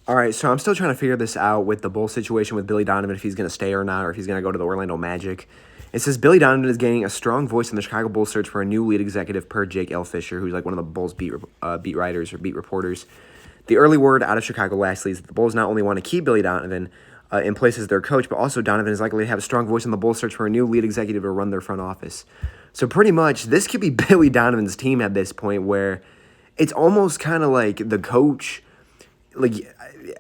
All right, so I'm still trying to figure this out with the Bull situation with Billy Donovan, if he's going to stay or not, or if he's going to go to the Orlando Magic. It says Billy Donovan is gaining a strong voice in the Chicago Bulls search for a new lead executive per Jake L. Fisher, who's like one of the Bulls beat writers or beat reporters. The early word out of Chicago lastly is that the Bulls not only want to keep Billy Donovan in place as their coach, but also Donovan is likely to have a strong voice in the Bulls search for a new lead executive to run their front office. So pretty much, this could be Billy Donovan's team at this point, where it's almost kind of like the coach, like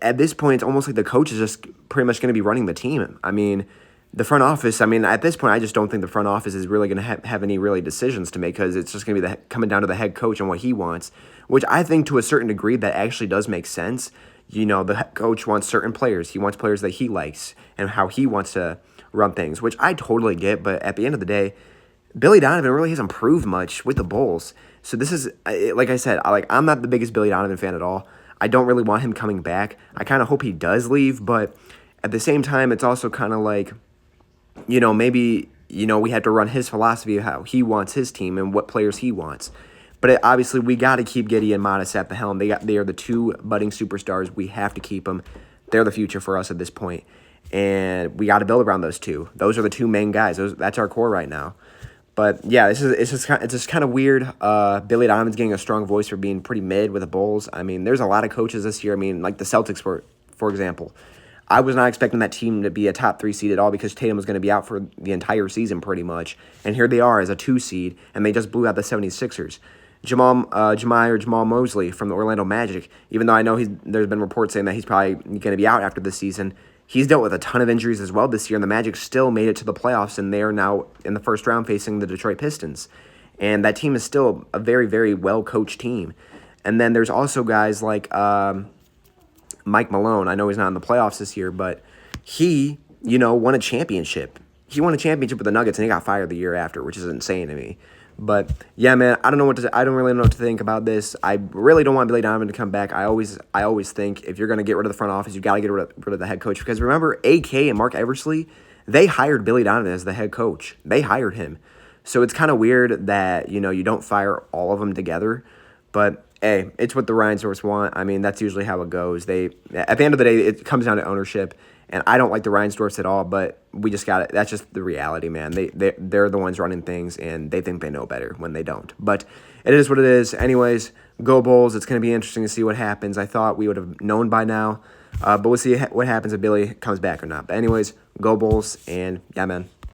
at this point, it's almost like the coach is just pretty much going to be running the team. I mean, the front office, I mean, at this point, I just don't think the front office is really going to have any really decisions to make, because it's just going to be coming down to the head coach and what he wants, which I think to a certain degree that actually does make sense. You know, the head coach wants certain players. He wants players that he likes and how he wants to run things, which I totally get. But at the end of the day, Billy Donovan really hasn't proved much with the Bulls. So this is, like I said, I'm not the biggest Billy Donovan fan at all. I don't really want him coming back. I kind of hope he does leave, but at the same time, it's also kind of like, maybe, we have to run his philosophy of how he wants his team and what players he wants. But obviously, we got to keep Giddey and Modest at the helm. They are the two budding superstars. We have to keep them. They're the future for us at this point, and we got to build around those two. Those are the two main guys. That's our core right now. But yeah, it's just kind of weird. Billy Donovan's getting a strong voice for being pretty mid with the Bulls. I mean, there's a lot of coaches this year. I mean, like the Celtics, for example. I was not expecting that team to be a top 3 seed at all, because Tatum was going to be out for the entire season pretty much. And here they are as a 2 seed, and they just blew out the 76ers. Jamal Mosley from the Orlando Magic, even though I know there's been reports saying that he's probably going to be out after this season, he's dealt with a ton of injuries as well this year, and the Magic still made it to the playoffs, and they are now in the first round facing the Detroit Pistons. And that team is still a very, very well-coached team. And then there's also guys like Mike Malone. I know he's not in the playoffs this year, but he, won a championship. He won a championship with the Nuggets, and he got fired the year after, which is insane to me. But yeah, man, I don't really know what to think about this. I really don't want Billy Donovan to come back. I always think if you're going to get rid of the front office, you got to get rid of the head coach, because remember, AK and Mark Eversley, they hired Billy Donovan as the head coach. They hired him. So it's kind of weird that, you don't fire all of them together. But hey, it's what the Reinsdorfs want. I mean, that's usually how it goes. At the end of the day, it comes down to ownership. And I don't like the Reinsdorfs at all, but we just got it. That's just the reality, man. They're the ones running things, and they think they know better when they don't. But it is what it is. Anyways, go Bulls. It's going to be interesting to see what happens. I thought we would have known by now, but we'll see what happens if Billy comes back or not. But anyways, go Bulls, and yeah, man.